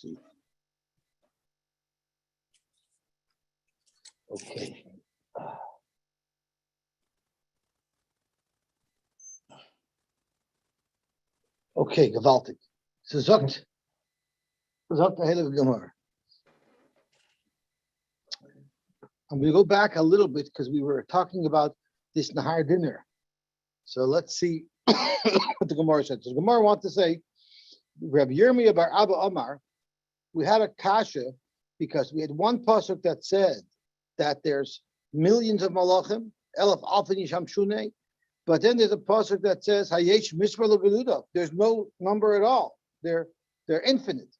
see. Okay. Okay, gewaltig. So sagt the Heilige Gemara. I'm going to go back a little bit because we were talking about this Nahar dinner. So let's see what the Gemara said. So the Gemara wants to say, Rabbi Yirmiyah bar Abba Amar, we had a kasha because we had one pasuk that said that there's millions of malachim, elef alfin yisham shunei, but then there's a pasuk that says hayesh mismar legeluda. There's no number at all. They're infinite.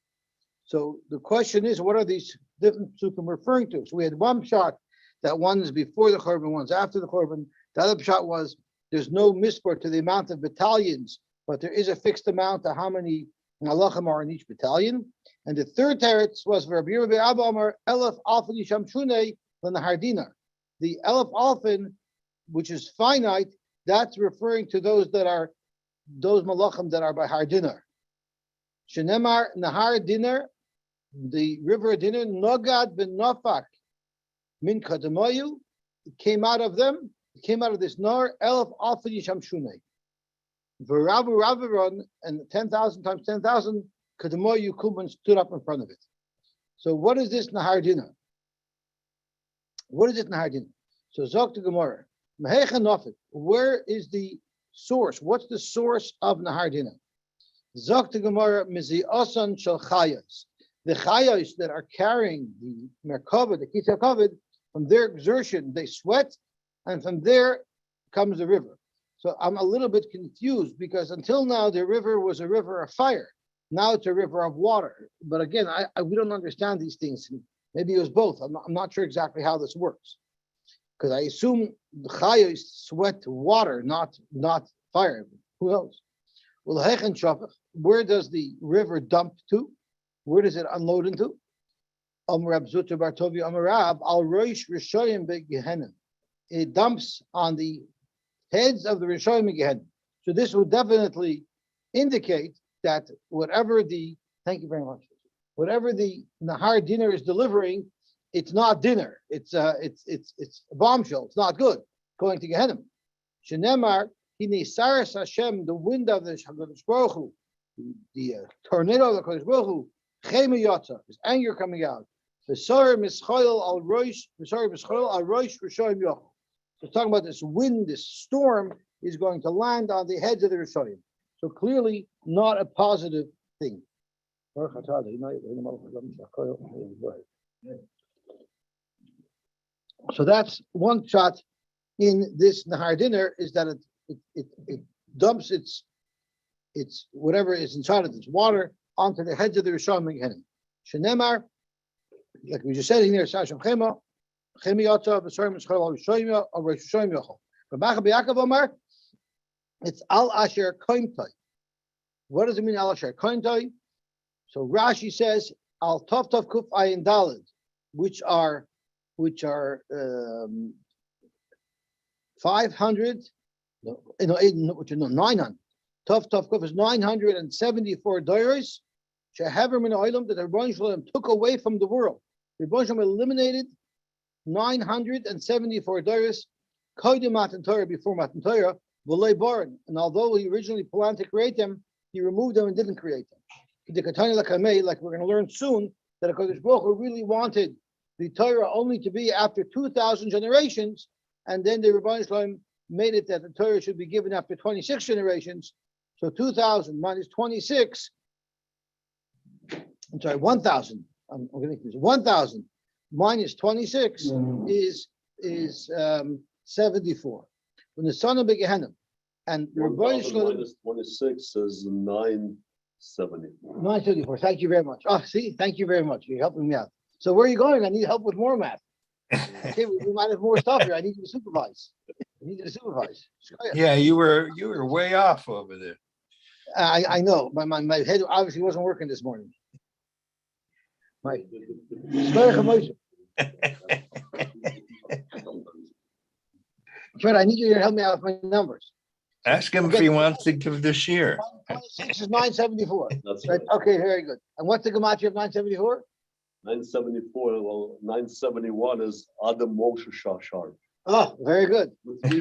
So the question is, what are these different psukim referring to? So we had one shot that one is before the korban, one's after the korban. The other shot was there's no mispar to the amount of battalions, but there is a fixed amount of how many malachim are in each battalion. And the third teretz was Rabbi Yirmiyah Abba Amar elef alfin yisham shunei l'nahar dinar. The elef alfin, which is finite, that's referring to those malachim that are by har dinar. Shenemar nahar dinar, the river dinar, nogad ben nofak min kadamayu, it came out of them. It came out of this nar elef alfin yisham shunei. V'ravu raviron, and 10,000 times 10,000. Kadamayu Kuban stood up in front of it. So what is this Nahar Dinah? What is it Nahar Dinah? So Zok to Gemara, where is the source? What's the source of Nahar Dinah? Zok to Gemara, Mizi Osan Shal Chayas. The Chayas that are carrying the Merkava, the Kisah Kavod, from their exertion, they sweat, and from there comes the river. So I'm a little bit confused because until now the river was a river of fire. Now it's a river of water. But again, we don't understand these things. Maybe it was both. I'm not sure exactly how this works. Because I assume the chayos sweat water, not fire. Who knows? Well, where does the river dump to? Where does it unload into? It dumps on the heads of the Rishonim Gehenna. So this would definitely indicate that whatever the Nahar dinner is delivering, it's not dinner. It's a bombshell. It's not good. Going to Gehenna. Shenemar hine saras Hashem, the wind of the Hakadosh Baruch Hu, the tornado of the Hakadosh Baruch Hu, chema yotza, his anger coming out. V'sor mischoil al roish Rishonim yochel. So talking about this wind, this storm is going to land on the heads of the Rishonim. So clearly not a positive thing. So that's one shot in this Nahar dinner, is that it dumps its whatever is inside of this water onto the heads of the Rishonim Gehenna. Shenemar, like we just said in here, Sasham Chema, Chemiyata, V'sorim Eschol Rishonim Yochel. But Machabe Yaakov Omar, it's Al Asher Koimtai. What does it mean, Al Asher Koimtai? So Rashi says Al Tov Tov Kuf Ayin Daled, which are 500, which are 900. Tov Tov Kuf is 974 doros. Shehaver min Olam, that the Rebbeinu Shalom took away from the world. The Rebbeinu Shalom eliminated 974 doros. Kodim Matan Torah, before Matan Torah. And although he originally planned to create them, he removed them and didn't create them. Like we're going to learn soon, that HaKadosh Baruch Hu really wanted the Torah only to be after 2,000 generations, and then the Rebbeinu Shalom made it that the Torah should be given after 26 generations. So 2,000 minus 26, 1,000. I'm going to use 1,000 minus 26 is 74. When the son of Gehenna, and the Rebbeinu Shalom minus 26 is 974. 974. Thank you very much. Oh, see, thank you very much. You're helping me out. So where are you going? I need help with more math. Okay, we might have more stuff here. I need you to supervise. Yeah, you were way off over there. I know. My head obviously wasn't working this morning. Fred, I need you to help me out with my numbers. Ask him if he wants to give this year. 26 is 974. That's Right? right. Okay, very good. And what's the gematria of 974? 974, well, 971 is Adam Moshe Shashar. Oh, very good. With three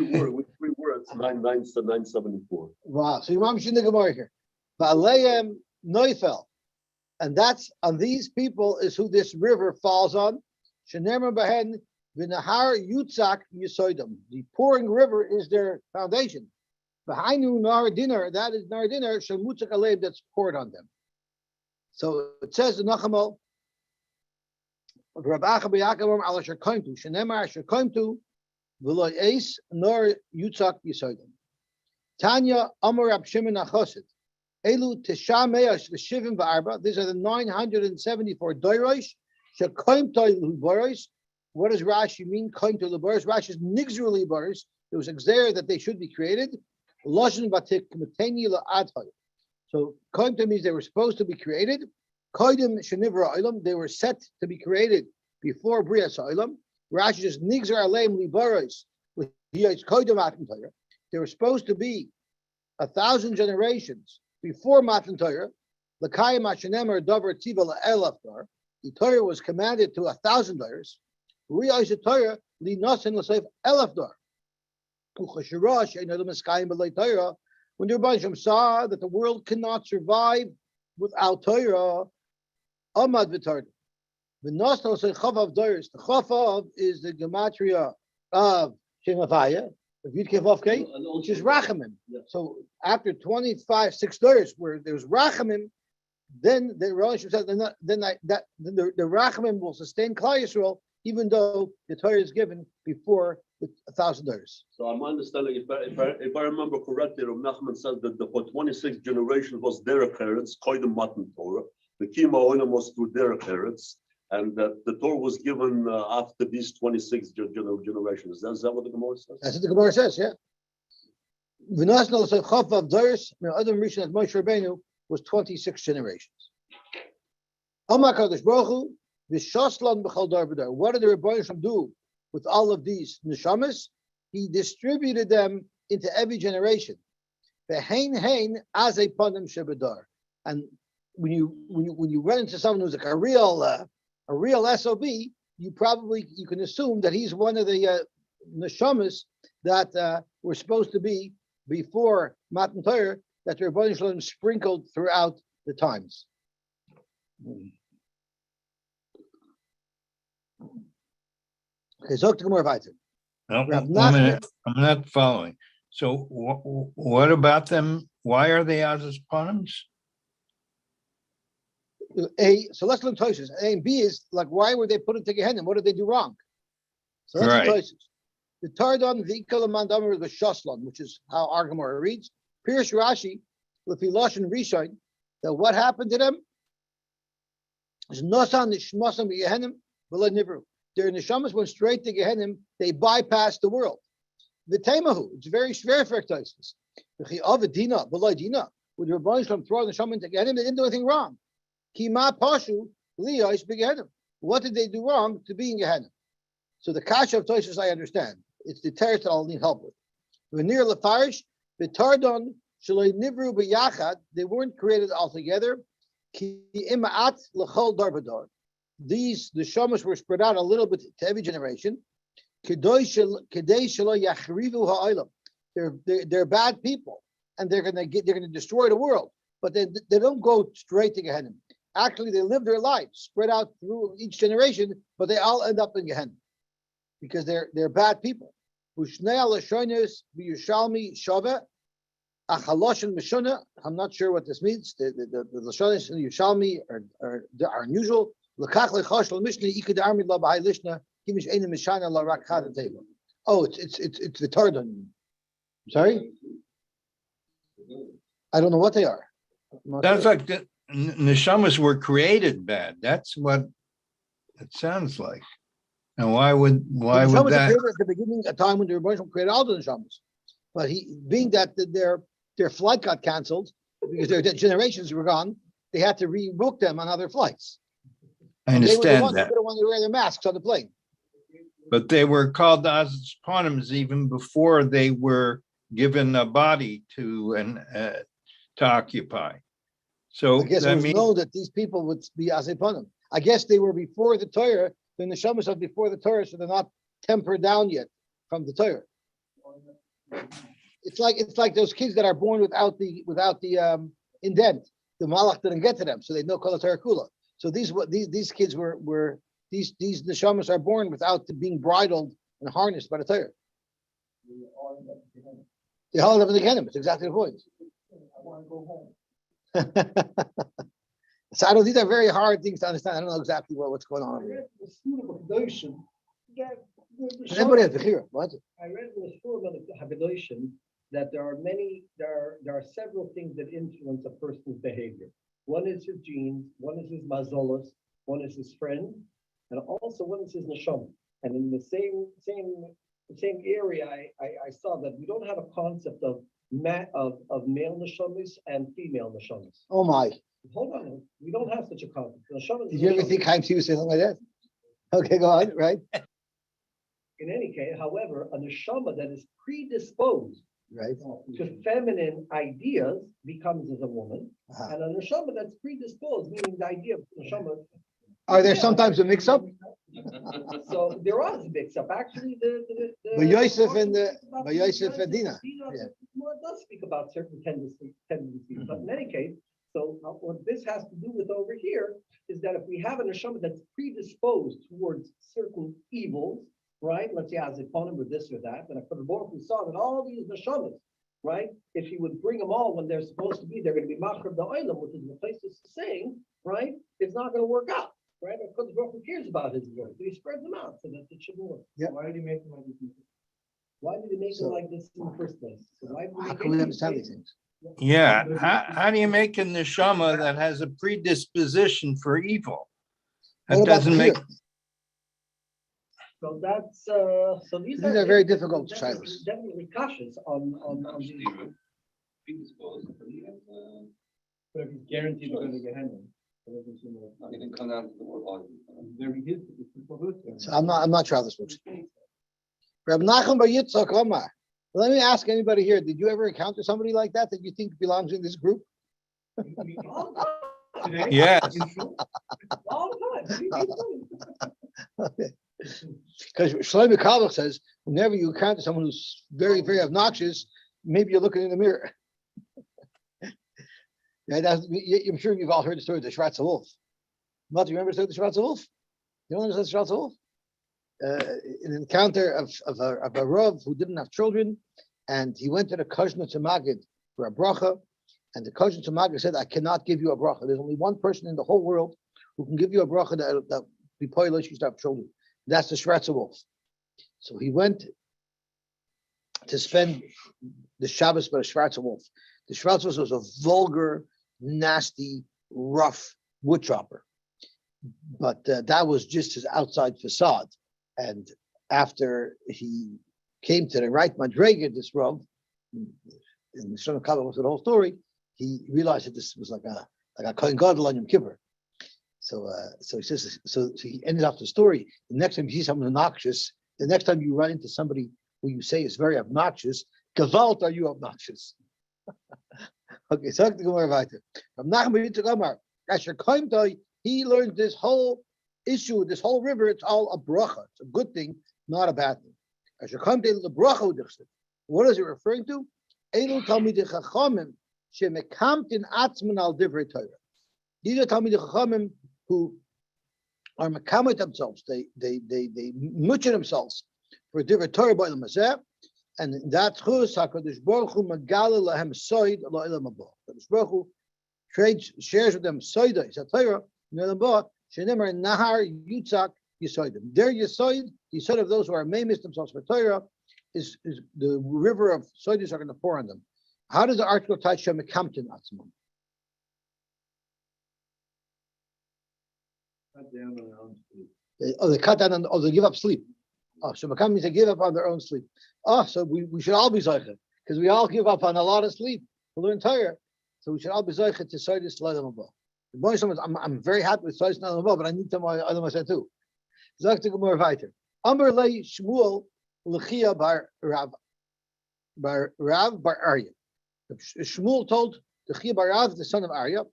words, 974. Wow. So your mom's in the Gemara here. Ba'aleim Neufel. And that's on these people is who this river falls on. Shenemer Bahen V'nahar Yutzak Yisoidam. The pouring river is their foundation. Behind Nar Dinner, that is Nar Dinner, Shemutzak Aleim, that's poured on them. So it says in Nachamol, Rabacha B'Yaakov Ala Shekoimtu, Shenemar Shekoimtu, V'lo Eis Nor Yutzak Yisoidam. Tanya Amar Rab Shimon HaChosid. Elu Tisha Me'ash V'Shivim V'Arba. These are the 974 Doirosh. Shekoimtu L'Boros. What does Rashi mean? Koimtu L'Boros. Rashi is Nigzru L'Boros. It was exer that they should be created. Loshen Batik Mateni La'adhay. So Koimtu means they were supposed to be created. Koidim Shenivra Olam. They were set to be created before Brias Olam. Rashi is Nigzer Aleim L'Boros. They were supposed to be 1,000 generations before Matan Torah. L'kayim Hashanemer Dover Tiva La'elafdar. The Torah was commanded to 1,000 years. Riyaz the Torah Li Nasin L'Seif Elafdar. Uchashirash Einadam Eskayim B'Lei Torah. When the Rebbeinu saw that the world cannot survive without Torah, Amad V'Torah. The Nasan L'Seif Chavav Doris. The Chavav is the gematria of Shemavaya, which is Rachamim. So after 6 years where there's Rachamim, then the relationship says, the Rachamim will sustain Klal Yisrael, even though the Torah is given before 1,000 years. So I'm understanding, if I remember correctly, Rav Nachman said that for 26 generations was their parents, Koidim Matan Torah. The Kima Olam was through their parents. And that the Torah was given after these 26 generations. Is that what the Gemara says? That's what the Gemara says, yeah. V'nasnal Chaf of Doris, Adam Rishon Moshe Rabbeinu was 26 generations. Amar Kadosh Baruch Hu, v'shaslan b'chal dar v'dar. What did the Rebbeinu do with all of these neshamas? He distributed them into every generation. V'hein hein as a panim shebedar. And when you run into someone who's like a real SOB, you can assume that he's one of the neshamas that were supposed to be before Matan Torah, that the Rebbeinu Shalom sprinkled throughout the times. Okay, so to Gemara weiter. No, Rav one Nachman- minute. I'm not following. So what about them? Why are they Azazponims? So let's learn choices. A and B is like, why were they put into Gehenna? What did they do wrong? So that's Right. the choices. The Tardon Vikal Mandamar the Shaslan, which is how our Gemara reads. Pirish Rashi, Lefi Lashon Rishon, that what happened to them is Nosan Nishmasam Gehenim V'Lo Nivru. Their neshamas went straight to Gehenim. They bypassed the world. The Temahu, it's very for choices. The Avadina V'Lo Dina. With the Rebbeinu Shalom throwing the Neshama into Gehenim, they didn't do anything wrong. Kima Pashu Liyos Begehenim. What did they do wrong to be in Gehenim? So the kasha of Toshas I understand. It's the teretz that I'll need help with. Venir Lefarish, Vitardon, Shalei Nivru B'Yachad, they weren't created altogether. Ki Imaat L'Chol Darbador. These, the Shamash were spread out a little bit to every generation. Kedei Shalo Yachrivu Ha'olam. They're bad people, and they're gonna destroy the world. But they don't go straight to Gehenna. Actually, they live their lives spread out through each generation, but they all end up in Gehenna because they're bad people. I'm not sure what this means. The Lashonis and Yushalmi are unusual. Oh, it's the Tardon. Sorry? I don't know what they are. Sounds like the neshamas were created bad. That's what it sounds like. And why would that? At the beginning, a time when the Rebbeinu created all the neshamas, but being that their flight got canceled because their generations were gone, they had to rebook them on other flights. I understand that. They don't want to wear their masks on the plane. But they were called Azazponims even before they were given a body to occupy. So I guess it that was means, known that these people would be Aseponim. I guess they were before the Torah, the neshamas are before the Torah, so they're not tempered down yet from the Torah. It's like those kids that are born without the indent. The malach didn't get to them, so they know kol Torah kula. So these kids were these neshamas are born without being bridled and harnessed by the Torah. They all live in the kingdom. It's exactly the point. I want to go home. So I don't. These are very hard things to understand. I don't know exactly what's going I on here. read the Surah of Hagdoshim that the Anybody has to hear what? I read in the Surah of Hagdoshim that there are several things that influence a person's behavior. One is his genes, one is his mazolos, one is his friend, and also one is his neshama. And in the same area, I saw that we don't have a concept of male neshamas and female neshamas. Oh my! Hold on, we don't have such a concept. Neshama Did is you ever neshama. think Chaim Tzvi would say something like that? Okay, go on. Right. In any case, however, a neshama that is predisposed Right. to feminine ideas becomes as a woman, Uh-huh. and a neshama that's predisposed, meaning the idea of neshama. Are there Yeah. sometimes a mix-up? So there was a mix-up. Actually, But Yosef and Yosef and Dina. Yeah. More does speak about certain tendencies. But in any case, so what this has to do with over here is that if we have a neshama that's predisposed towards certain evils, right? Let's say Aziponim or this or that, and if we saw that all these neshamas, right? If he would bring them all when they're supposed to be, they're going to be machar da'olam, which is the place is saying, right? It's not going to work out, right? Because Baruch Hu cares about his work, so he spreads them out so that it shouldn't work. Yeah. Why did he make them like this? Why did he make them like this in the first place? So why did he How make can we any understand these mistakes? things? yeah, how do you make a neshama that has a predisposition for evil? That What about doesn't make, Bechira? So that's so These are very difficult shilas. Definitely cautious on these. But if he's guaranteed to go to Gehenna. So I'm not sure how this works. Reb Nachum Bar Yitzchak Omar. Let me ask anybody here: did you ever encounter somebody like that you think belongs in this group? All the time. yes, All the time. Because Shlomo Kalach says, whenever you encounter someone who's very, very obnoxious, maybe you're looking in the mirror. Yeah, I'm sure you've all heard the story of the Shvatzer Wolf. Matt, you remember the story of the Shvatzer Wolf? You don't understand the Shvatzer Wolf? An encounter of a Rav who didn't have children, and he went to the Koshna to Magid for a bracha, and the Koshna to Magid said, I cannot give you a bracha. There's only one person in the whole world who can give you a bracha that be poilus, you have children. That's the Shvatzer Wolf. So he went to spend the Shabbos by the Shvatzer Wolf. The Shvatzer Wolf was a vulgar, nasty, rough wood chopper. But that was just his outside facade. And after he came to the right Madrega, this Rav, in the Shlomo Kalach was the whole story, he realized that this was like a Kohen Gadol on Yom Kippur. So he says, so he ended off the story. The next time you see someone obnoxious, the next time you run into somebody who you say is very obnoxious, Gavalt, are you obnoxious? Okay, so the Gemara weiter. From Nachum Bar Yitzchak Omar, Asher Koimtai, he learned this whole issue, this whole river, it's all a bracha. It's a good thing, not a bad thing. Asher Koimtai the bracha udichsev. What is it referring to? Elu Talmidei Chachamim shemekamtin atzman al divrei Torah. These are Talmidei Chachamim who are mekamet themselves. They mutter themselves for divrei Torah by the Maseh. And in that chus, HaKadosh Baruch Hu megala lahem soid la'ilam haba. HaKadosh Baruch Hu shares with them soida, it's a Torah, in the haba, shenemar nahar yutzak yisoidim. Their yisoid, the yisoid of those who are maimis themselves for Torah, is the river of soidis are going to pour on them. How does the article tie Shem Mekamtin Atzmon? They cut down on, they give up sleep. Oh, so Mekamtin means they give up on their own sleep. Oh, so we should all be Zaycha, because we all give up on a lot of sleep to learn Torah. So we should all be Zaycha to Soidis La'ilam Haba. The bonus is, I'm very happy with Soidis La'ilam Haba, but I need to my other myself too. Zaycha Gemara weiter. Amar Lei Shmuel L'chia Bar Rav bar Rav bar Arya. Shmuel told the Chia bar Rav, the son of Arya,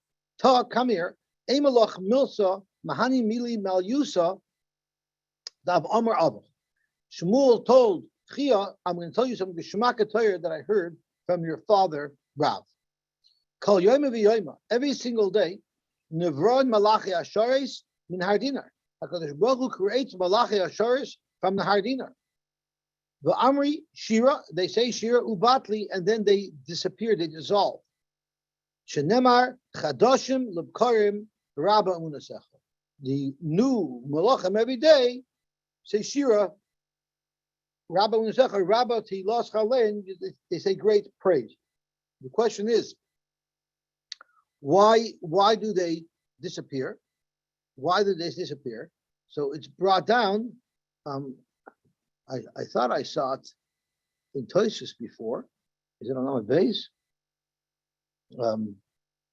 Ta, come here, Emelach Milsa, Mahani Mili Malyusa, Dav Amar Abba. Shmuel told Chia, I'm going to tell you something, the Shemaka Torah that I heard from your father, Rav. Kol Yoima v'Yoima, every single day, Nevron Malachi Asharis min Hardinar. HaKadosh Baruch Hu creates Malachi Asharis from the Hardinar. The Amri Shira, they say Shira Ubatli, and then they disappear, they dissolve. Shenemar Chadoshim Lebkarim Rabba Unasecha. The new Malachim every day say Shira Rabba Unasecha, Rabba Tilas Chalein, they say great praise. The question is, why do they disappear? Why did they disappear? So it's brought down. I thought I saw it in Tosis before. Is it on Amud Beis?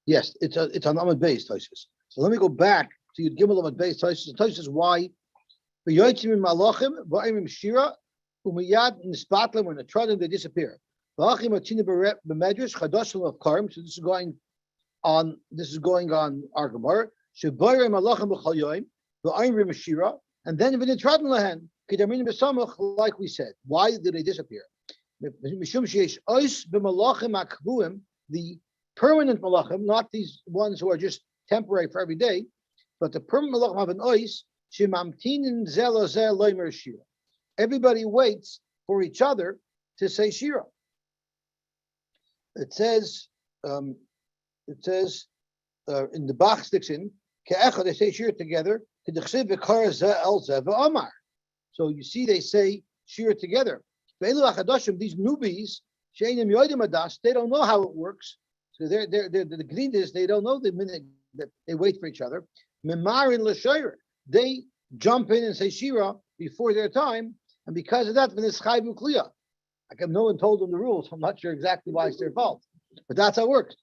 Yes, it's on Amud Beis Tosis. So let me go back to Yud Gimel Amud Beis Tosis. Tosis why v'yotzim in malachim v'ayim shira umiyad nispatlem when the trodim they disappear. V'achim atina b'medrash chadashim of karim. So this is going on our Gemara. Shebayim malachim b'chal yoyim v'ayim shira, and then when the trodim lehen. Like we said, why did they disappear? The permanent malachim, not these ones who are just temporary for every day, but the permanent malachim have an ois. Everybody waits for each other to say shira. It says in the Bach sticks in they say shira together. So you see, they say shira together. These newbies, they don't know how it works. So they're the grindas, they don't know the minute that they wait for each other. They jump in and say shira before their time, and because of that, like no one told them the rules. I'm not sure exactly why it's their fault, but that's how it works.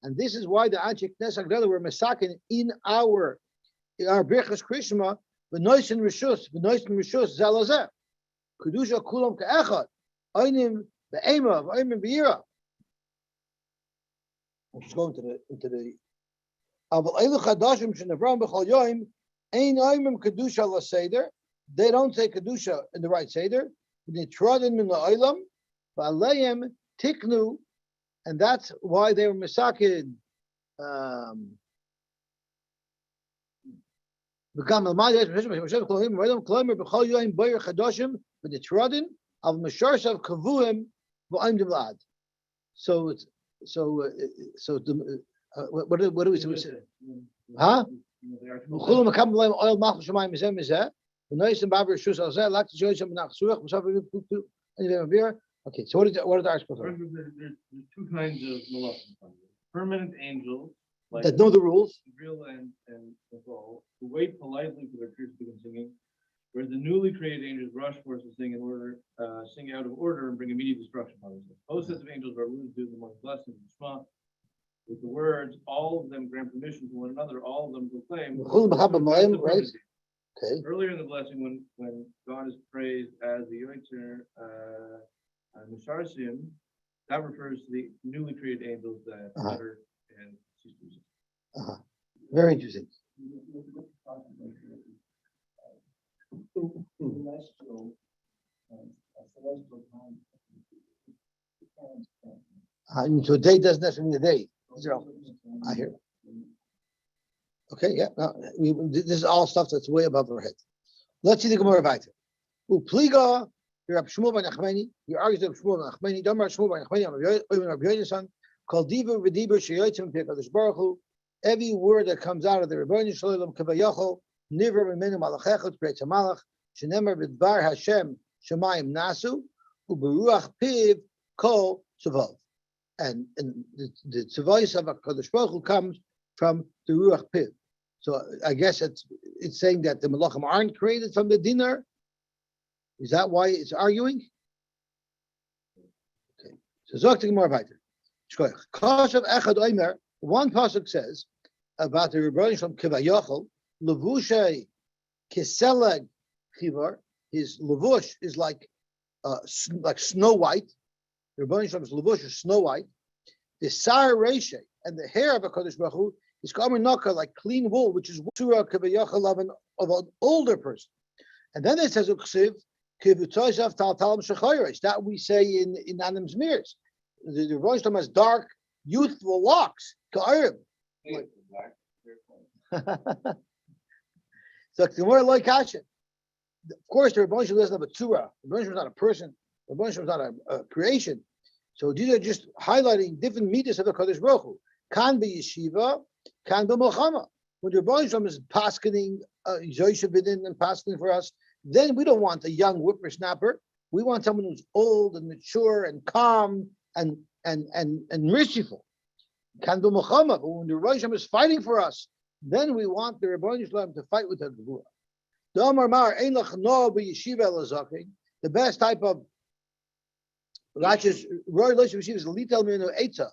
And this is why the Anshe Knesset Agdala were masakin in our Birchas Krishma, v'noisen rishus zalazeh. Kedusha kulam ke'echad, oynim be'ema, oynim be'ira. I'm just going into the. Aval eilu chadashim shenavram b'chol yoim, ein oynim kedusha l'seder. They don't say kedusha in the right seder. V'nitradim min la'olam, v'aleim tiknu. And that's why they were misakin. What do we say? Huh? Okay, so what are the articles? There's two kinds of malachim. Permanent angels like that know the rules. Gabriel and Nicole, who wait politely for their peers to begin singing, whereas the newly created angels rush for us to sing in order, sing out of order and bring immediate destruction upon themselves. Both sets of angels are ruled to the morning blessings and Shema. With the words, all of them grant permission to one another, all of them proclaim. Right? Okay. Earlier in the blessing, when God is praised as the Yotzer, Misharsim, that refers to the newly created angels that utter and cease to exist. Very interesting. So a day doesn't necessarily mean a day. Zero. I hear. Okay, yeah. No, this is all stuff that's way above our head. Let's see the Gemara weiter. Upliga. Rab Shmuel ben Achmeni, he argues that Shmuel ben Achmeni, Damar Shmuel ben Achmeni, Rabbi Yonasan, called Diva v'Diba sheyotzim pekadosh Baruch Hu. Every word that comes out of the Rebbeinu Shalom Kavayachol, Nivra v'Menu Malachechot creates a Malach. Shenemar v'Dvar Hashem Shemayim Nasu, uBeruach Piv Kol Tzavov. And the tzavos of Hakadosh Baruch Hu comes from the Ruach Piv. So I guess it's saying that the Malachim aren't created from the dinar. Is that why it's arguing? Okay. So Zok more weiter. Kashav Echad Omer. One pasuk says about the Rebbeinu from Kivayachol, Levushay Kiselag Chivar, his levush is like Snow White. The Rebbeinu Shalom's levush is Snow White. The Sar Reishe and the hair of a Kodesh Baruch Hu is Kamer like clean wool, which is Surah Kavayachal of an older person. And then it says Uksiv Kivutoshav Tal Talam Shechayres. That we say in Adam's mirrors. The Rebbeinu Shalom has dark, youthful locks. Ka'arim. So it's more like Kasha. Of course, the Rebbeinu Shalom doesn't have a tzura. The Rebbeinu Shalom is not a person. The Rebbeinu Shalom is not a creation. So these are just highlighting different meters of the Kodesh Baruch Hu. Can be yeshiva, can be milchama. When the Rebbeinu Shalom is paskening Yosy and paskening for us, then we don't want a young whippersnapper. We want someone who's old and mature and calm and merciful. Can be milchama. But when the Rebbeinu Shalom is fighting for us, then we want the Rebbeinu Shalom to fight with the Gevurah. The best type of royal relationship is litel minu etza.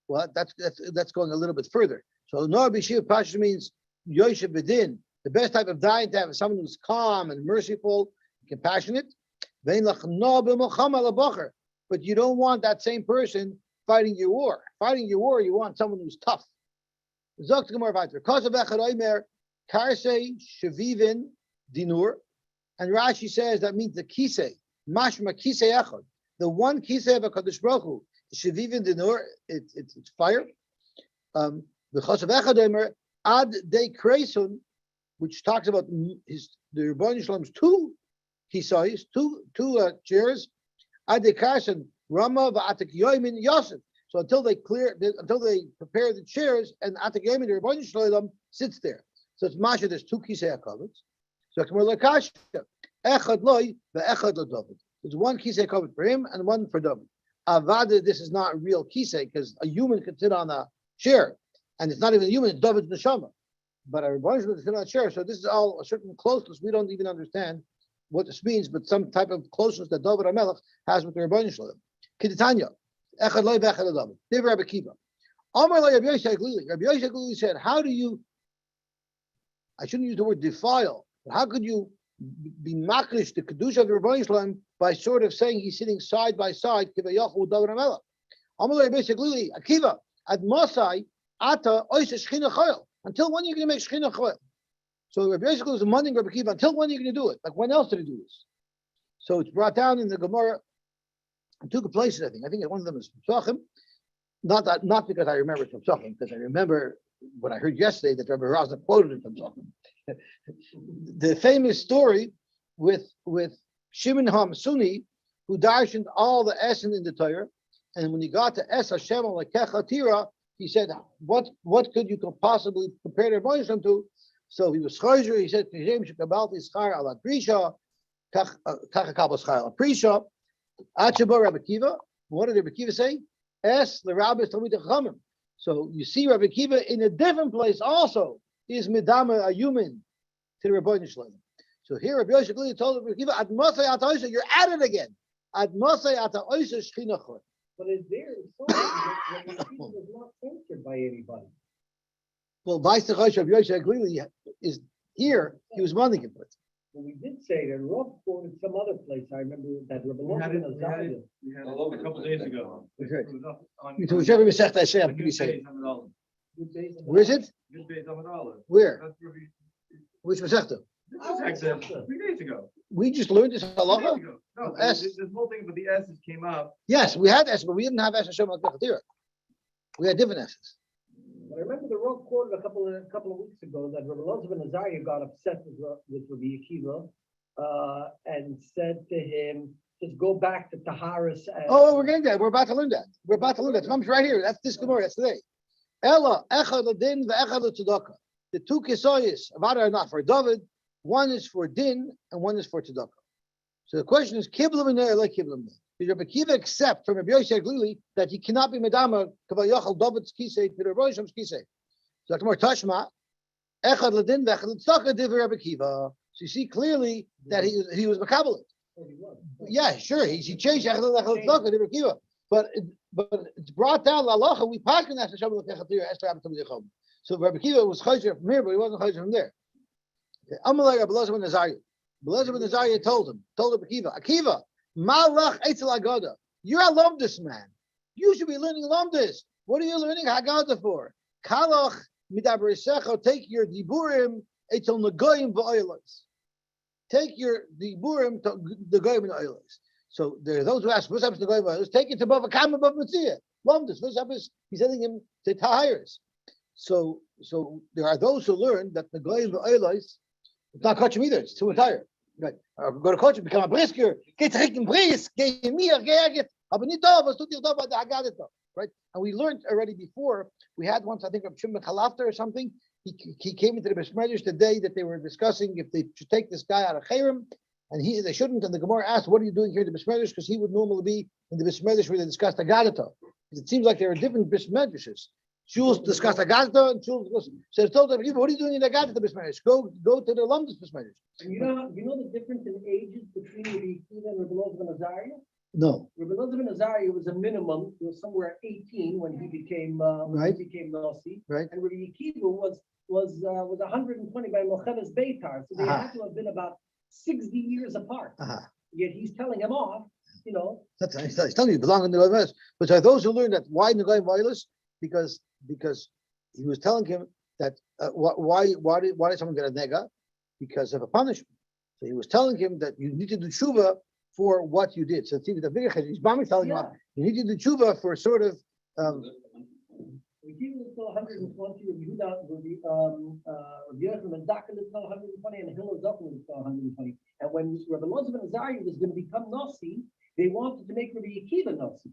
Well, that's going a little bit further. So no b'shiva pasha means yoshev b'din. The best type of dying to have is someone who's calm and merciful, compassionate. But you don't want that same person fighting your war. Fighting your war, you want someone who's tough. Zok Gemara weiter. Kosav echad oimer karsei shavivin dinur, and Rashi says that means the kisei, mashma kisei echad, the one kisei of a Kadosh Baruch Hu, shavivin dinur, it's fire. The Kosav echad oimer ad de kresun, which talks about the Rebbeinu Shalom's two kisais, two chairs, ad de karsen rama va'atek yoimin yosef. So until they prepare the chairs, and Atik Yemin, the Rebbeinu Shalom sits there. So it's Masha, there's two Kisei HaKavod. So it's more like Kasha. Echad loy, ve'echad lo David. There's one Kisei HaKavod for him and one for David. Avada, this is not a real Kisei, because a human can sit on a chair. And it's not even a human, it's David's Neshama. But a Rebbeinu Shalom can sit on a chair. So this is all a certain closeness. We don't even understand what this means, but some type of closeness that David HaMelech has with the Rebbeinu Shalom. Keditanya. Echad loy ve'echad lo David. Div Rabbi Kiva. Amar lo Rabbi Yosy Glili. Rabbi Yosy Glili said, how do you, I shouldn't use the word defile, but how could you be makrish the kedusha of the Rebbeinu Shalom by sort of saying he's sitting side by side kivayachol with David HaMelech? Amar lo Rabbi Yosy Glili. Akiva ad Mosai ata oisa shchina choyel. Until when are you going to make shchina choyel? So Rabbi Yosy Glili is demanding Rabbi Kiva, until when are you going to do it? Like when else did he do this? So it's brought down in the Gemara. In two places, I think. I think one of them is from Psachim. Not because I remember it from Psachim, because I remember what I heard yesterday that Rabbi Razna quoted it from Psachim. The famous story with Shimon HaMasuni, who darshaned all the Essen in the Torah, and when he got to Es Hashem Lekecha Tira, he said, "What could you possibly compare the Rebbeinu Shalom to?" So he was chayzer. He said, "Kishem shekabalti schar ala prisha, kach kabel schar ala prisha." Achaba Rabbi Kiva. What did Rabbi Kiva say? Es l'Rabbis Talmid Chachamim. So you see Rabbi Kiva in a different place also is midama, a human, to the Rebbeinu Shalom. So here Rabbi Yosy Glili told Rabbi Kiva, Ad Mosai Ata Oisa, you're at it again. Ad Mosai Ata Oisa Shchina Chor. But is there so that Rabbi Kiva was not censored by anybody? Well, Vice Rabbi Yosy Glili is here. He was running it. Well, we did say that Rav quoted some other place. I remember that Rabbi We had Logan it a couple days ago. That's right. It was up on- To whichever Masechta Hashem, on can you say? Yud Beis Amud Aleph. Where is it? Yud Beis Amud Aleph. Where? That's where we- Which Masechta? This was actually 3 days ago. We just learned this 3 days halacha. ago. No, S. this whole thing about the S's came up. Yes, we had S, but we didn't have S Hashem Lekechatira. We had different S's. I remember the Rav quoted a couple of weeks ago that Rabbi Elazar ben Azariah got upset with Rabbi Akiva and said to him, "Just go back to Taharis." Oh, we're getting that. We're about to learn that. We're about to learn that. Mom's right here. That's this Gemara. That's today. Ella echad ladin ve'echad tzedakah. The two kisoyis are not for David. One is for din and one is for tzedakah. So the question is, kiblam and like kiblam. Did Rabbi Kiva accept from Rabbi Yosy Glili that he cannot be medama kavayachal David's kisei to the Rebbeinu Shalom's kisei? So more tashma echad ladin ve'echad tzedakah divrei Rabbi Kiva. So you see clearly that he was makabelit. Yeah, sure. He changed echad ladin tzedakah to Rabbi Kiva, but it's brought down lalacha. We pass in that Hashem lekechatira Esther Abba Tamid Yechom. So Rabbi Kiva was chayzer from here, but he wasn't chayzer from there. Amalei Rabbi Elazar ben Azariah. Elazar ben Azariah told him Akiva, Malach Eitzel Agada. You're a Lomdus man. You should be learning Lomdus. What are you learning Haggadah for? Kalach midabrisecho. Take your diburim etzel nagoyim v'oilos. Take your diburim to the goyim and oilos. So there are those who ask, what's up to the goyim v'oilos? Take it above a kam above mitzvah. Lomdus. What's up is he's sending him to Tahiris. So there are those who learn that the goyim v'oilos, it's not kachim either. It's too entire. Right? Go to kachim, become a brisker. Get trinken bris. Get mir. Get. Aber nicht da. Was tut ihr da bei der Haggadah? Right? And we learned already before, we had once, I think, of Shimon Chalafta or something. He came into the Besmedrash the day that they were discussing if they should take this guy out of Cherem, and they shouldn't. And the Gemara asked, what are you doing here in the Besmedrash? Because he would normally be in the Besmedrash where they discussed Haggadah. It seems like there are different Besmedrashes. Shuls discussed Haggadah, and Shuls discussed. So they told them, what are you doing in Haggadah Besmedrash? Go to the Lumdus Besmedrash. You know the difference in ages between Rabbi Akiva and Rabbi Elazar ben Azariah? No. Rabbi Elazar ben Azariah was a minimum, he was somewhere 18 when he became Yosy. Right. And Rabbi Akiva was 120 by Mocheves Beitar. So they had to have been about 60 years apart. Yet he's telling him off, He's telling you belong in the Goyim. But are those who learn that why in the Goyim Vaylos? Because he was telling him that why did someone get a nega? Because of a punishment. So he was telling him that you need to do tshuva for what you did. So the bigger he's telling him you need to do tshuva for sort of. He was still 120. Rabbi Yochanan ben Zakkai was still 120, and Hillel Zochman was still 120. And when Rabbi Elazar ben Azariah was going to become Nasi, they wanted to make Rabbi Akiva Nasi,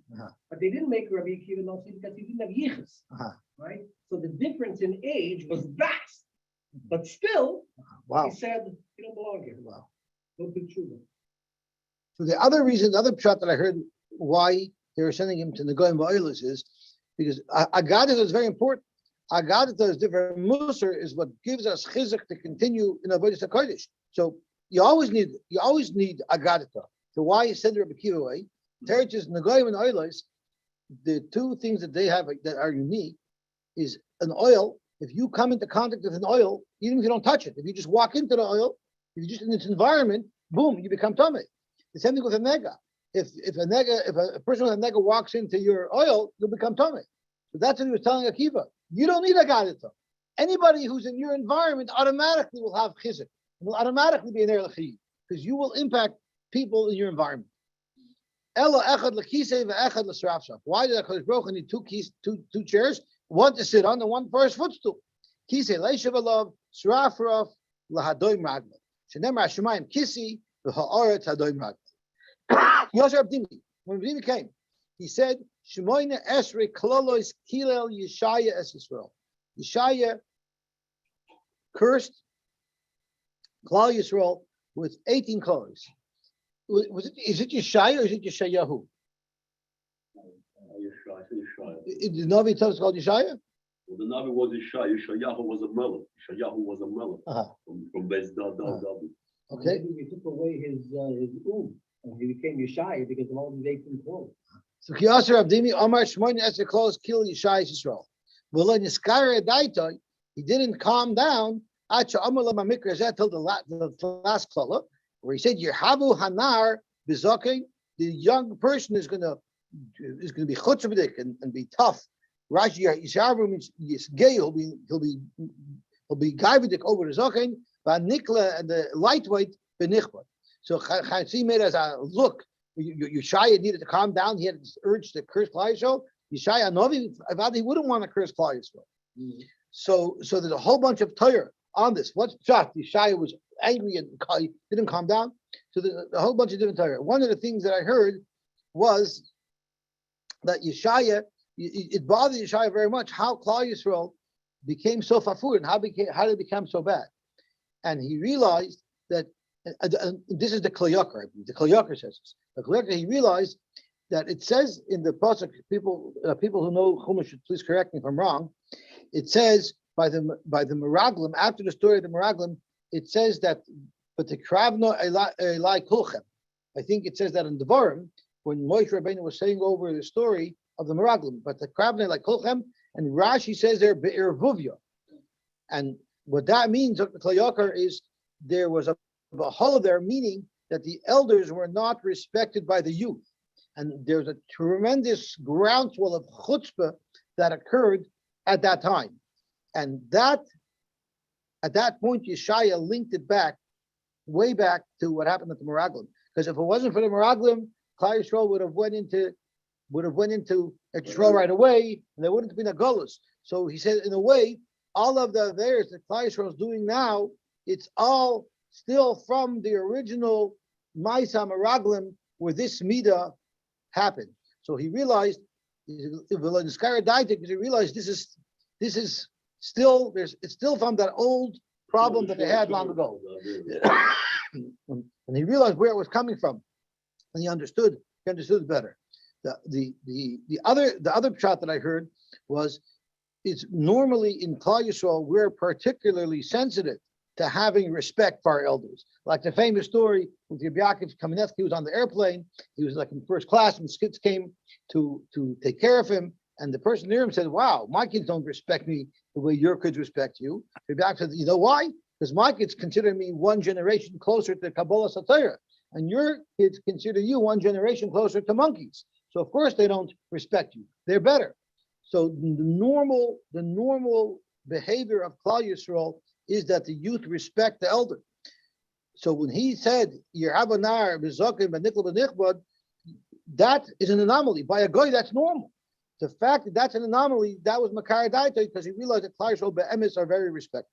but they didn't make Rabbi Akiva Nasi because he didn't have yichus, right? So the difference in age was vast, but still, he said, "You don't belong here." Wow. Don't do tshuva. So the other pshat that I heard why they were sending him to the Goyim Va'ilus is because Agadah is very important. Agadah is different. Musar is what gives us chizuk to continue in Avodas HaKodesh. So you always need Agadah. So why send Rabbi Akiva away? Teretz is Nagoyim and Oilers. The two things that they have that are unique is an oil. If you come into contact with an oil, even if you don't touch it, if you just walk into the oil, if you're just in its environment, boom, you become tummy. The same thing with a nega. If a person with a nega walks into your oil, you'll become tummy. So that's what he was telling Akiva. You don't need a gadita. Anybody who's in your environment automatically will have chizuk, will automatically be an er l'chiyuv, because you will impact people in your environment. Ella echad l'kisei ve'echad l'srafshaf. Why did HaKadosh Baruch Hu need two chairs, one to sit on and one for his footstool? Kisei leishav alav srafraf lahadoim ragla. Shenemar hashemayim kisi v'ha'aretz hadoim ragla. Yosy Abdimi, when Abdimi came, he said, Shemoyne esrei klolois kilel Yeshaya es Yisrael. Yeshaya cursed Klal Yisrael with 18 colors. Is it Yeshaya or is it Yeshayahu? The Navi tells us called Yeshaya? Well, the Navi was Yeshaya. Yeshayahu was a melon. Yeshayahu was a melon from Beis David. Okay. Maybe we took away his and he became Yeshaya because of all the 18 clothes. So Yosy Abdimi Omar Shmoyne esrei klolois kilel Yeshaya es Yisrael. V'lo niskara daitoi, he didn't calm down until the last klala, where he said, Yerhavu hanar bizoking, the young person is gonna be chutzpahdik and be tough. Rashi Yishavu means gay, he'll be gaividik over the zoking, but nikla and the lightweight benichbot. So Chaim made us look. Yeshaya needed to calm down. He had this urge to curse Klal Yisrael. Yeshaya Novi, he wouldn't want to curse Klal Yisrael. So there's a whole bunch of Torah on this. What's shot? Yeshaya was angry and he didn't calm down. So there's a whole bunch of different Torah. One of the things that I heard was that Yeshaya, it bothered Yeshaya very much how Klal Yisrael became so fafur and how did it become so bad. And he realized that, this is the Kli Yakar. The Kli Yakar says this. The Kli Yakar, he realized that it says in the pasuk, people who know Chumash should please correct me if I'm wrong. It says by the Meraglim, after the story of the Meraglim, it says that but the Kravno Elai Kulchem. I think it says that in Devarim when Moshe Rabbeinu was saying over the story of the Meraglim, but the Kravno Elai Kulchem, and Rashi says there Be'er Vuvya. And what that means, the Kli Yakar, is there was a Bahala there, meaning that the elders were not respected by the youth. And there's a tremendous groundswell of chutzpah that occurred at that time. And that, at that point, Yeshaya linked it back, way back to what happened at the Meraglim. Because if it wasn't for the Meraglim, Klal Yisrael would have went into Yisrael right away, and there wouldn't have been a Golus. So he said, in a way, all of the affairs that Klal Yisrael is doing now, it's all still from the original Maisa Meraglim, where this Midah happened. So he realized, because he realized this is still, it's still from that old problem that they had long ago. And he realized where it was coming from, and he understood it better. The other shot that I heard was, it's normally in Klal Yisrael we're particularly sensitive to having respect for our elders. Like the famous story with Rabbi Yaakov Kamenetsky, who was on the airplane. He was like in first class, and kids came to take care of him. And the person near him said, "Wow, my kids don't respect me the way your kids respect you." Rabbi Yaakov said, "You know why? Because my kids consider me one generation closer to Kabbalah Satira, and your kids consider you one generation closer to monkeys. So of course they don't respect you. They're better." So the normal behavior of Klal Yisrael is that the youth respect the elder. So when he said Yerhabanar b'zokim b'nikol b'nichbad, that is an anomaly. By a goy, that's normal. The fact that that's an anomaly, that was Makar Daito, because he realized that Klal Yisrael be'emes are very respected.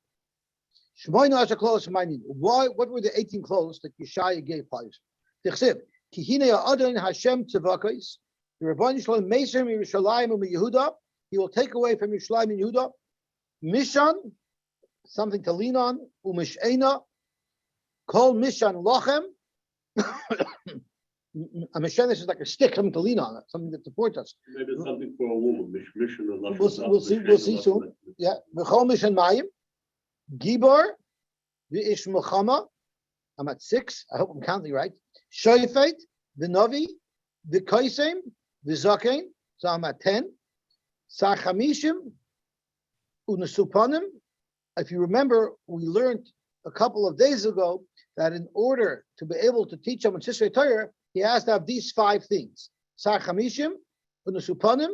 Shmoyna asher close to why? What were the 18 clothes that Yeshaya gave Klal Yisrael? Tichsiv ki hine ha'adon Hashem tzavakos. The Rabban Yisrael Meser Yerushalayim u'Yehuda. He will take away from Yerushalayim and Yehuda. Mishan, something to lean on. Umishena, kol mishan lochem. A mishan is like a stick, something to lean on, something that supports us. Maybe it's something for a woman. We'll see soon. Yeah. V'chol mishan mayim. Gibor, v'ish Muchama. I'm at 6. I hope I'm counting right. Shoyfet, v'novi, v'koisem, v'zakein. So I'm at 10. Sachamishim, unesupanim. If you remember, we learned a couple of days ago that in order to be able to teach them in Sisrei Torah, he has to have these 5 things: Sachamishim, unesupanim,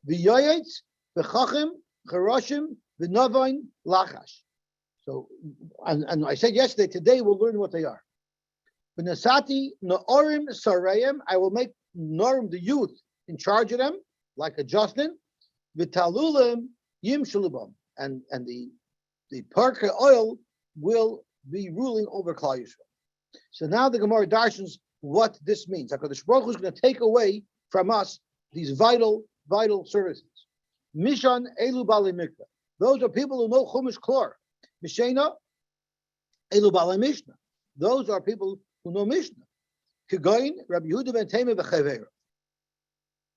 v'yoyetz, v'chachim, charashim, v'novain, lachash. So, and I said yesterday, today we'll learn what they are. V'nasati na'orim sarayim, I will make Norim, the youth, in charge of them, like a Jocelyn. V'talulim yim shalubam, and the parka oil will be ruling over Klal Yisrael. So now the Gemara darshans what this means. HaKadosh Baruch Hu is going to take away from us these vital services. Mishan elu bali mikveh. Those are people who know Chumash Klor. Mishena elu bali Mishnah. Those are people who know Mishnah. Kegoin Rabbi Yehuda ben Tema v'Chaver.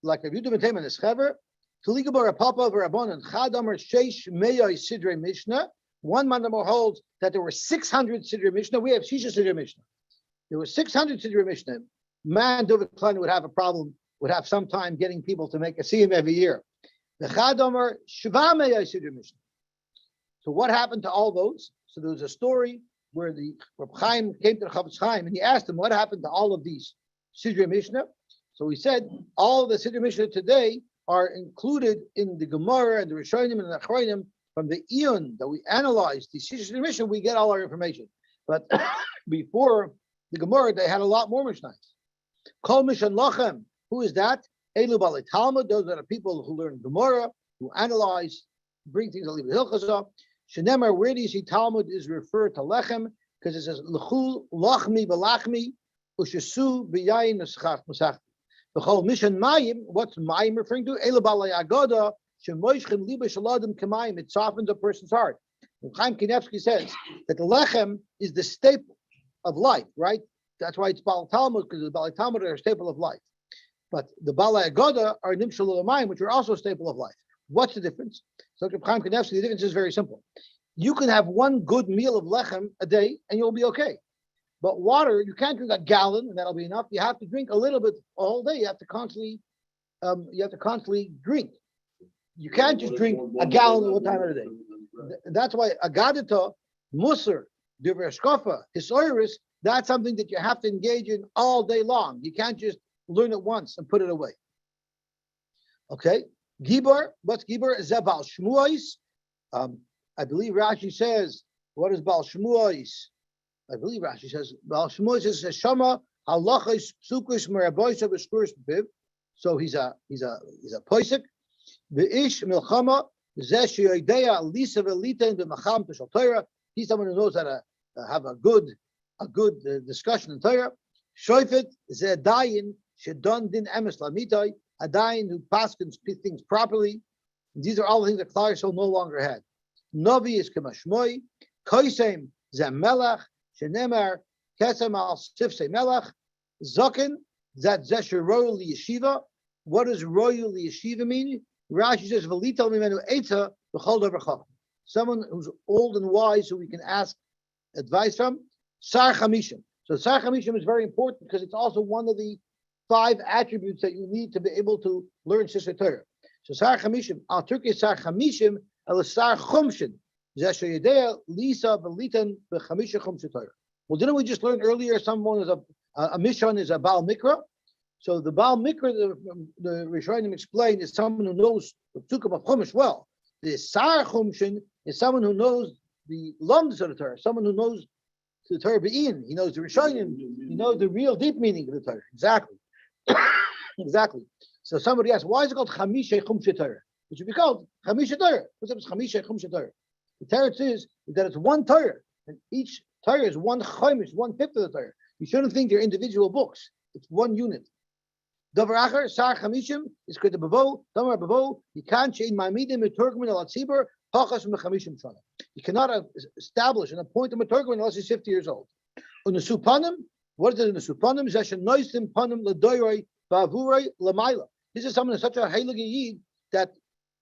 Like Rabbi Yehuda ben Tema and his Chaver. Tuligabar Papa v'Rabbanan Chadamar Sheish Meyai Sidrei Mishnah. One Mandamor holds that there were 600 Sidrei Mishnah. We have Shisha Sidrei Mishnah. There were 600 Sidrei Mishnah. Man, David Klein would have a problem, would have some time getting people to make a siyum every year. The Chadamar Shva Meyai Sidrei Mishnah. So what happened to all those? So there was a story where the Reb Chaim came to the Chavetz Chaim and he asked him what happened to all of these Sidrei Mishnah. So he said all of the Sidrei Mishnah today are included in the Gemara and the Rishonim and the Achronim. From the Eon that we analyzed, the Sidrei Mishnah, we get all our information. But before the Gemara, they had a lot more Mishnahs. Kol Mishan Lachem, who is that? Elu Bali Talmud, those are the people who learn Gemara, who analyze, bring things that leave the Hilchazah. Shenemar, where do you see Talmud is referred to Lechem? Because it says, L'chul Lachmi B'lachmi, Ushasu B'yayin Masachti. B'chol Mishan Mayim, what's Mayim referring to? Elu Bali Agoda, it softens a person's heart. Chaim Kanevsky says that the lechem is the staple of life, right? That's why it's Baal Talmud, because the Baal Talmud are a staple of life. But the Balei Agoda are Nimshal Ulamayim, which are also a staple of life. What's the difference? So Chaim Kanevsky, the difference is very simple. You can have one good meal of lechem a day and you'll be okay. But water, you can't drink a gallon and that'll be enough. You have to drink a little bit all day. You have to constantly drink. You can't just drink a gallon at one time of the day. That's why Agadita, Musar, Divrei Hashkafa, Hisoiris That's something that you have to engage in all day long. You can't just learn it once and put it away. Okay, Gibor, what's Gibor? Zebal Shmuais. I believe Rashi says, what is Baal Shmuais? I believe Rashi says, Baal Shmuais is a Shama halachos psukus meraboisa b'shkuris b'piv. So he's a poisik. V'ish milchama zesh yoidea lisa v'lita in the macham t'shal Torah. He's someone who knows how to have a good discussion in Torah. Shoifet ze dayin shedon din emes lamitai. A dayin who paskins things properly. These are all the things that Klal Yisrael no longer had. Novi is kamashmoi. Koisem ze melach shenemar kesem al sifsei melach. Zokin that zesher royal yeshiva. What does royal yeshiva mean? Rashi says v'lital mimenu etza b'chol davar chacham. Someone who's old and wise who we can ask advice from. Sar chamishim. So sar chamishim is very important because it's also one of the 5 attributes that you need to be able to learn Sisra Torah. So sar chamishim, al turkey sar chamishim, el sar chumshin, zesher yedea lisa v'litan b'chamisha chumshin Torah. Well, didn't we just learn earlier someone is a mishon is a Baal Mikra? So the Baal Mikra, the Rishonim explained, is someone who knows the Psukim of Chumash well. The Sar Chumshin is someone who knows the Lumds of the Torah, someone who knows the Torah Be'in. He knows the Rishonim, he knows the real deep meaning of the Torah. Exactly. Exactly. So somebody asked, why is it called Chamisha Chumshe Torah? It should be called Chamisha Torah. What's up with Chamisha Chumshe Torah? The Torah is that it's one Torah, and each Torah is one Chaimish, 1/5 of the Torah. You shouldn't think they're individual books. It's one unit. Davar acher sar chamishim is k'te bavo. Davar bavo. You can't change ma'amidim meturgmin al tzibur pachas mechamishim shana. You cannot establish and appoint a meturgmin unless he's 50 years old. On the supanim, what is it in the supanim? Zashen noisim panim ledoyrei ba'avurei lamaila. This is someone who's such a heilig yid that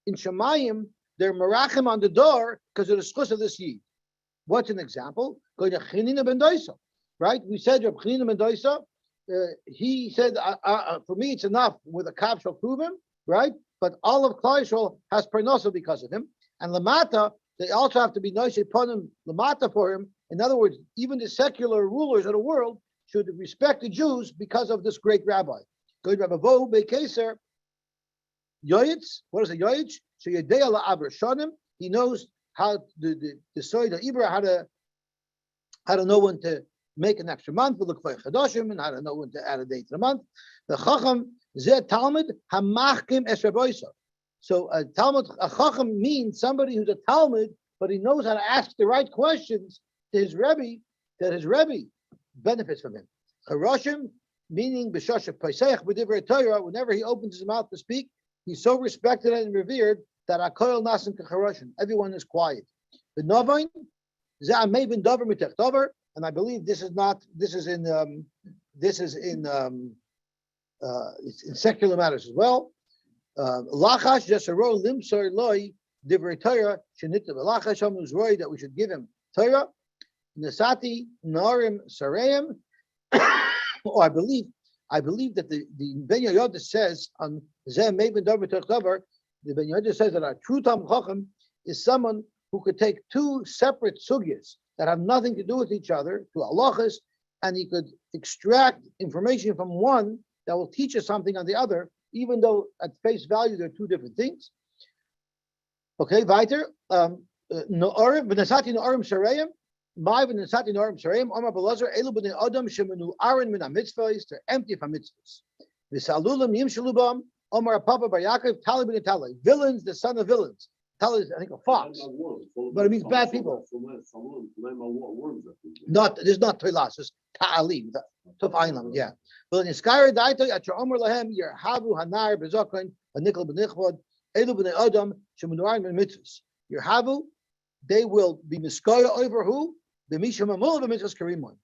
in Shemayim they're merachim on the door because of the schus of this yid. What's an example? Going to Chanina ben Doisa, right? We said Reb Chanina ben Doisa. He said, for me, it's enough with a kab shall prove him, right? But all of Klal Yisrael has parnasa because of him. And Lamata, they also have to be nice upon him, Lamata for him. In other words, even the secular rulers of the world should respect the Jews because of this great rabbi. Good Rabbi Vo Bekeser, Yoyitz, what is a Yoyitz? So Yedea la'aver shanim, he knows how the soy the Ibra, how to know when to make an extra month, look for chadashim, and how to know when to add a day to the month. The chacham zeh talmud hamachkim es rabboisa. So a chacham means somebody who's a talmud, but he knows how to ask the right questions to his rebbe, that his rebbe benefits from him. Charashim, meaning b'shashav paisech b'divrei Torah, whenever he opens his mouth to speak, he's so respected and revered that akoyel nasim kacharashim. Everyone is quiet. The novain zeh amei ben davar mitech davar. And I believe this is in secular matters as well. Lachash jesaro limsar loy divrei Torah shenitav. Lachash who's worried that we should give him Torah. Nesati narim sareim. Oh, I believe that the Ben Yoda says on Zeh Meben Davar Davar. The Ben Yoda says that a true Talmid Chacham is someone who could take 2 separate sugyas that have nothing to do with each other, to halachas, and he could extract information from one that will teach us something on the other, even though at face value they're 2 different things. Okay, weiter. No'arim, v'nesati no'arim shareim, my v'nesati no'arim shareim, Omar Belazar, elu b'nei adam shemenu arin min ha-mitzvahs, they're empty from mitzvahs. V'salulam yim shalubam, Omar Papa Bar Yaakov, Tali b'nei Tali, villains, the son of villains. Tali is, I think, a fox, but it means bad people. There's not toilas, it's ta'alim, tof einlam, yeah. But in Skyra daito at your omer lahem yer havu hanar bezokon hanikol benichvod elu b'nei adam shemenuarim ben mitzvahs. Your havu, they will be miskaya over who? The misha mamul of mitzvahs karimon.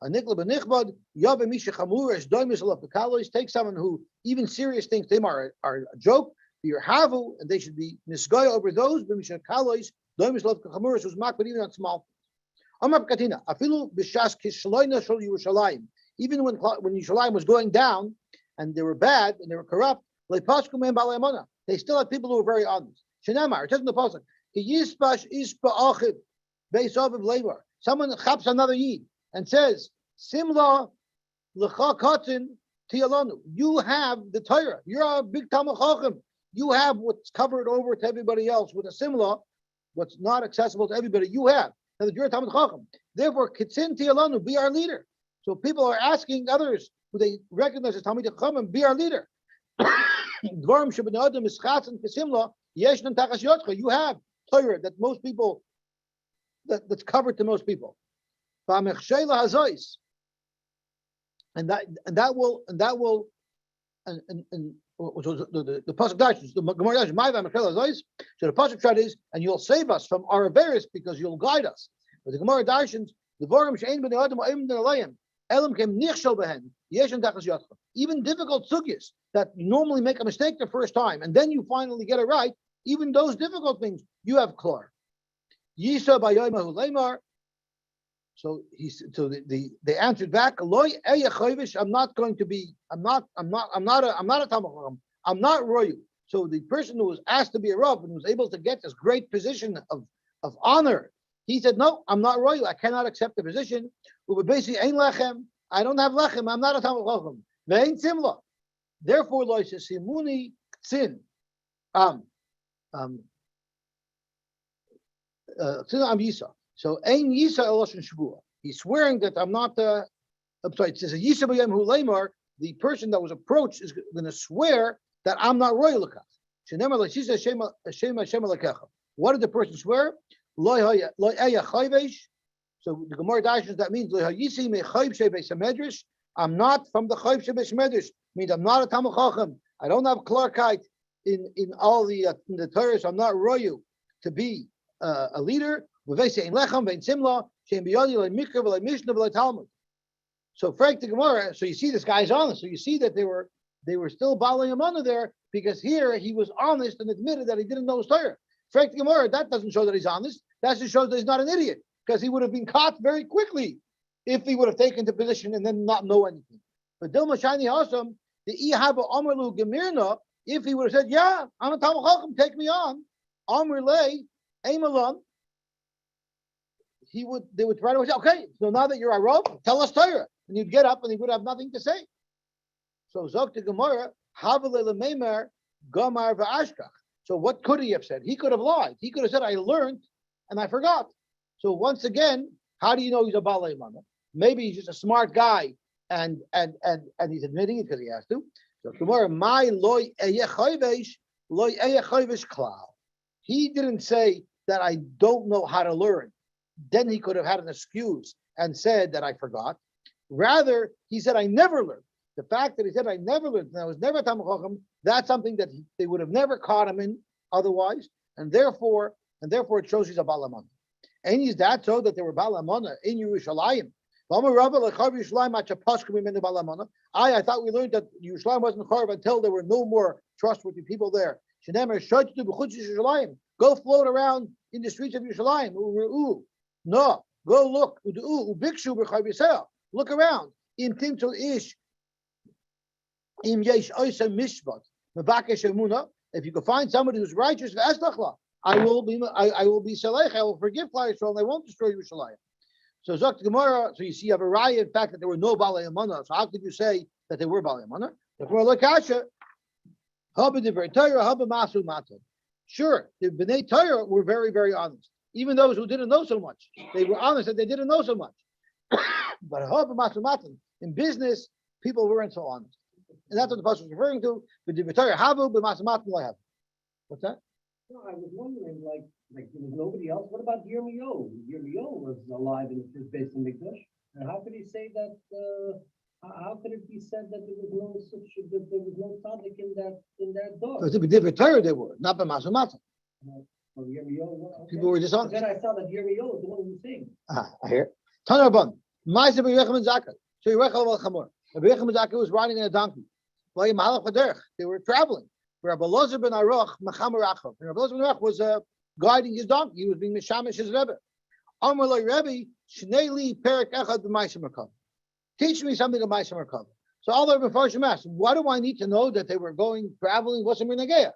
Hanikol benichvod yav misha chamuresh doimis alaf bekalos. Take someone who even serious things they are a joke. Your havu, and they should be misgaya over those b'misha kalos doimis alaf chamuresh who's mak, but even on small. Amar katina afilu b'shas kishloina shel Yerushalayim. Even when Yerushalayim was going down, and they were bad and they were corrupt, they still had people who were very honest. Shenamar, it says in the pasuk, someone chaps another yid and says, Simla l'cha katin tialanu. You have the Torah. You're a big Talmud Chacham. You have what's covered over to everybody else with a simla, what's not accessible to everybody. You have. Now that you're a Talmud Chacham. Therefore, kitzin tialanu, be our leader. So people are asking others who they recognize as Talmud Chacham, be our leader. Dvarim shebnei adam ischatzen kesimla yeshnan tachas yotcha. You have Torah that most people that's covered to most people. And that will which was the pasuk dashes the Gemara dashes my v'amechel. So the pasuk shot is, and you'll save us from our avarice because you'll guide us. But the Gemara dashes the vorim she'ein b'nei adam ha'im d'nalayim elam kem nichshel behen yeshen tachas yotcha. Even difficult sugyas that you normally make a mistake the first time and then you finally get it right. Even those difficult things you have clear. Yisa b'yoymahu leimar. So they answered back, Loy eyachovish, I'm not a Talmud Chacham. I'm not royu. So the person who was asked to be a Rav and was able to get this great position of honor, he said, no, I'm not royu. I cannot accept the position. Basically, ain't lechem. I don't have lechem. I'm not a Talmud Chacham. Ve'ain simla. Therefore, Loy simuni tzin. Am Yisa. So ein Yisa eloshen shvua. He's swearing that I'm not. I'm sorry. It says Yisa b'yem hu leimar. The person that was approached is going to swear that I'm not royal lekach. Shenemar l'shisa shema lekecha. What did the person swear? Lo eya chayvesh. So the Gemara dashes that means lo hayisi me chayv shebeis hamedrash. I'm not from the chayv shebeis hamedrash. Means I'm not a Talmud Chacham. I don't have clarkite in all the in the Torah. So I'm not royal to be a leader. So Frank the Gemara, so you see this guy's honest. So you see that they were still baling him under there because here he was honest and admitted that he didn't know his Torah. Frank the Gemara, that doesn't show that he's honest. That just shows that he's not an idiot because he would have been caught very quickly if he would have taken the position and then not know anything. But Dilma Shani Hasam, the Ihaba Amarlu Gemirna, if he would have said, yeah, I'm a Talmud Chacham, take me on, Amr Lay, Aimalan, they would right away say, okay, so now that you're a Rav, tell us Torah. And you'd get up and he would have nothing to say. So Zok the Gemara, Havale Lemeimer, Gamar V'ashkach. So what could he have said? He could have lied. He could have said, I learned and I forgot. So once again, how do you know he's a Balei Mana? Maybe he's just a smart guy and he's admitting it because he has to. So Gemara, my loy eyechayvesh klal. He didn't say that I don't know how to learn. Then he could have had an excuse and said that I forgot. Rather, he said, I never learned. The fact that he said, I never learned, and I was never Talmud Chacham, that's something that they would have never caught him in otherwise, and therefore it shows he's a Balamana. And is that so that they were Balamana in Yerushalayim? I thought we learned that Yerushalayim wasn't Charv until there were no more trustworthy people there. Go float around in the streets of Yerushalayim. No, go look. Look around. If you can find somebody who's righteous, I will be Salech. I will forgive Yisrael and I won't destroy Yerushalayim. So Zok Gemara. So you see, you have a raya, in fact, that there were no Balei Amana. So how could you say that they were Balei Amana? The Gemara Lakasha. Sure, the Bnei Torah were very, very honest. Even those who didn't know so much, they were honest that they didn't know so much. But in business, people weren't so honest, and that's what the pasuk was referring to. What's that? No, I was wondering, like there was nobody else. What about Yirmiyahu? Yirmiyahu was alive in the first base in Mikdash, and how could he say that? How could it be said that there was no such that there was no tzaddik in that door? Because the different Torah they were, not by Masamata. Well, Yirmiyahu, People were dishonest. But then I saw that Yirmiyahu was the one who was saying. I hear. Tanarban. Ma'aseh b'Yechem and Zakkai. So Yirechel al Chamor. Rabbi Yechem and Zakkai was riding in a donkey. They were traveling. Rabbi Lozer ben Aruch Mechamer Achav. Rabbi Lozer ben Aruch was guiding his donkey. He was being mishamish his Rebbe. Amar lo Rebbe Shnei li Perek Echad b'Ma'aseh Merkava. Teach me something of Ma'aseh Merkava. So all the Mefarshim asked, why do I need to know that they were traveling? What's a Minageya?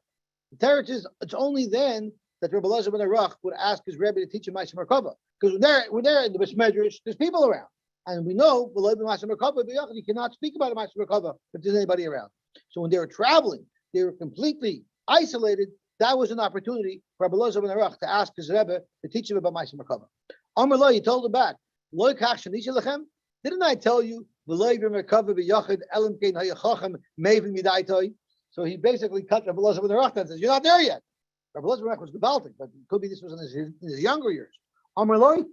The Teretz is, it's only then that Rabbi Lozer ben Aruch would ask his Rebbe to teach him Ma'aseh Merkava. Because we're there in the Bais Medrash, there's people around. And we know you cannot speak about a Ma'aser Merkava if there's anybody around. So when they were traveling, they were completely isolated. That was an opportunity for Rabbi Elazar ben Arach to ask his Rebbe to teach him about Ma'aser Merkava. Amar lo, he told him back, Lo kach shenishi lechem. Didn't I tell you? So he basically cut Rabbi Elazar ben Arach and says, "You're not there yet." Rabbi Elazar ben Arach was gebaltic, but it could be this was in his younger years. Amar lo,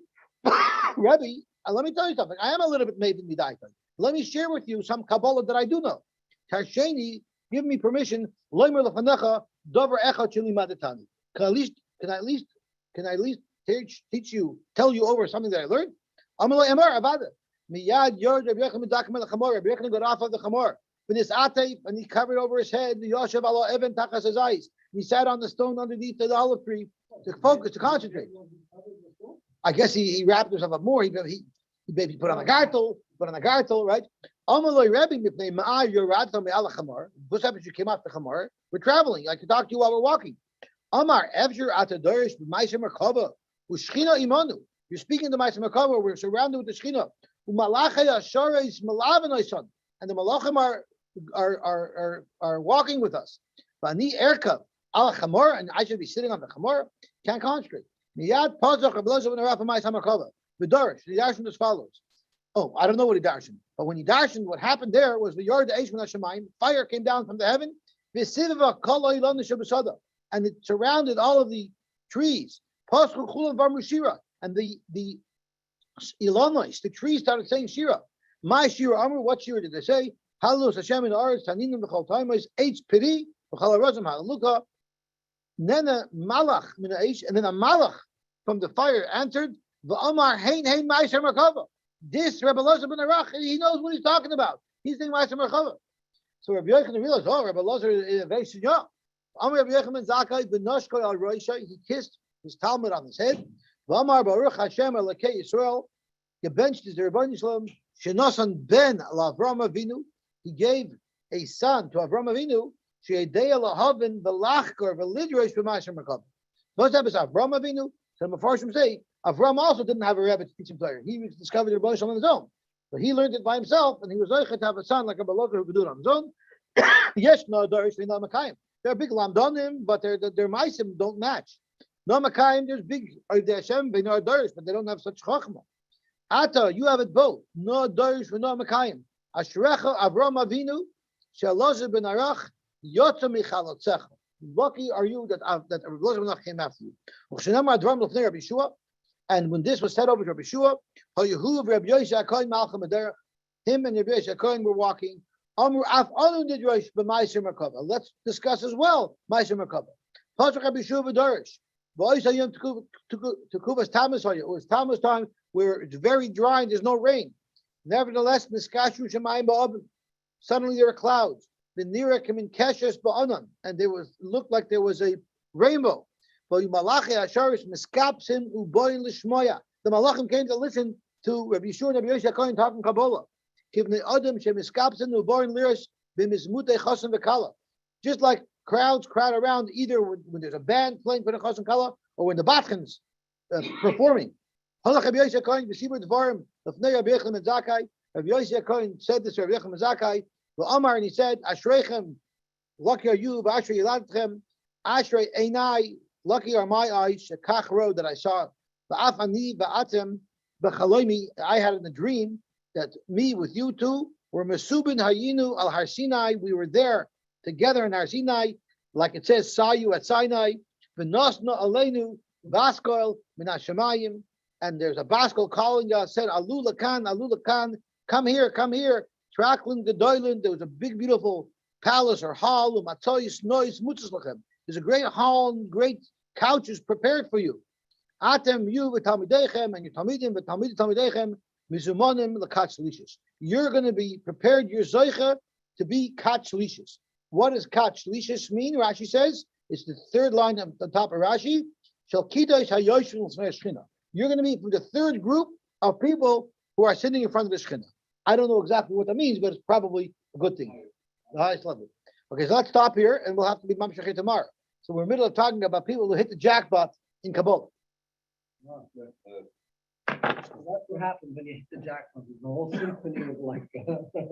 Rebbe, let me tell you something. I am a little bit made in midaitai. Let me share with you some Kabbalah that I do know. Tarsheni, give me permission. Loimer lefanecha dover echad sheli madatani. Can I at least teach you, tell you over something that I learned? Amalei Amar Avada. Miyad Yord Rabbi Yechon Medakim El Chamor. Rabbi Yechon got off of the Chamor. When this Atei, and he covered over his head, the Yoshev Alo Even Tachas his eyes. He sat on the stone underneath the olive tree to focus, to concentrate. I guess he wrapped himself up more. He maybe put on a gartel, right? Amalei Rabbi Mipnei Ma'ay Yorad Tam Me'al Chamor. What's happened? You came off the Chamor. We're traveling. I can talk to you while we're walking. Amar Evshir Atadorish B'Ma'aser Merkava U'Shchina Imanu. You're speaking to Ma'aser Merkava. We're surrounded with the Shechina. U'Malachei Ashareis Malavanaisan, and the Malachim are walking with us. V'Ani Erkav Al Chamor, and I should be sitting on the Chamor. Can't concentrate. Miyad Pazach Rabbi Elazar ben Arach Ma'aser Merkava. V'Dorish. The darshan as follows. Oh, I don't know what he darshan, but when he darshan, what happened there was the Yord Eish Min Hashemayim. Fire came down from the heaven. V'Siviva Kol Ha'ilon Shabasada. And it surrounded all of the trees. And the Ilonis, the trees started saying Shira. My Shira Amr, what Shira did they say? Hallelujah Hashem in Aretz, Taninim B'chol Taimos, Eitz Piri, B'chol HaRazim, Hallelujah. Nena Malach Min Aish, and then a Malach from the fire answered, V'Amar Hein Hein Ma'aser Merkava. This Rabbi Elazar ben Arach, he knows what he's talking about. He's saying Ma'aser Merkava. So Rabbi Yochanan realized, oh, Rabbi Elazar is very senior. He kissed his Talmud on his head. Baruch Hashem Elokei Yisrael. He benched his Rebbeinu Shalom. Shenosan ben Avram Avinu. He gave a son to Avram Avinu. Sheidei lahavin v'lachkor v'lidrosh b'ma'aser merkava. Those happens Avram Avinu. So the Mefarshim say Avram also didn't have a Rebbe to teach him Torah. He discovered the Rebbeinu Shalom on his own. But he learned it by himself, and he was zeicher to have a son like a Balozer who could do it on his own. Yes, no darish v'no makayim. They're big lamdonim, but their maisim don't match. No makayim, there's big Hashem, but they don't have such chachma. Ata, you have it both. No darish v'no makayim. Ashrecha Avram Avinu, Shalozah ben Arach, Yotza michalotzecha. Lucky are you that Elazar ben Arach came after you. And when this was said over to Rabbi Shua, him and Rabbi Yossi were walking. Let's discuss as well Ma'aser Merkava. It was Tammuz time where it's very dry and there's no rain. Nevertheless, suddenly there were clouds. The Nira came in Keshes Ba'anan, and looked like there was a rainbow. The Malachim came to listen to Rabbi Yeshua and Rabbi Yossi talking Kabbalah. Just like crowds crowd around either when there's a band playing for the Chas and Kala or when the Batchans performing. Rabbi Yossi said this to Rabbi Yechon Zakai, and he said, Ashreichem, lucky are you, Ashrei Yiladchem, Ashrei Einai, lucky are my eyes, Shekach road that I saw, Ba'afani, Ba'atem, B'chaloimi, I had in a dream that me with you two were Mesubin Hayinu al Har Sinai, we were there together in Har Sinai, like it says, saw you at Sinai, V'nosna Aleinu, Baskoil, Min HaShemayim, and there's a Baskol calling us, said, Alulakan, come here, Traklin Gedoylin, there was a big, beautiful palace or hall, there's a great hall and great couches prepared for you. Atem, you v'talmidechem, and your talmidim, talmidechem, mizumonim l'katz lishis. You're going to be prepared, your zoicha, to be katz lishis. What does katz lishis mean? Rashi says, it's the third line at the top of Rashi, shel kidosh hayoshvim l'snei shchina. You're going to be from the third group of people who are sitting in front of the shchina. I don't know exactly what that means, but it's probably a good thing. Okay, so let's stop here, and we'll have to be mamshachet tomorrow. So we're in the middle of talking about people who hit the jackpot in Kabbalah. That's what happens when you hit the jackpot. The whole symphony of like